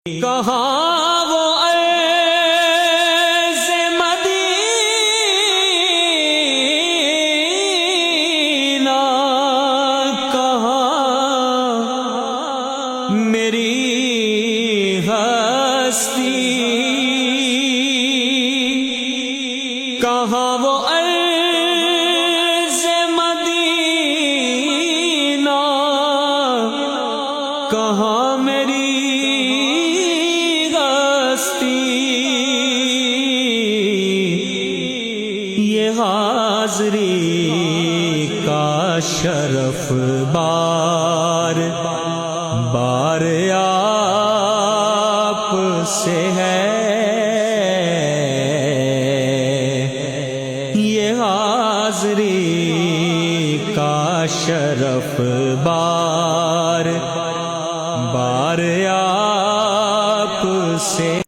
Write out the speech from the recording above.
کہاں وہ عرض مدینہ، کہاں میری ہستی، کہاں وہ عرض مدینہ، کہاں میری یہ حاضری کا شرف بار بار آپ سے ہے، یہ حاضری کا شرف بار بار آپ سے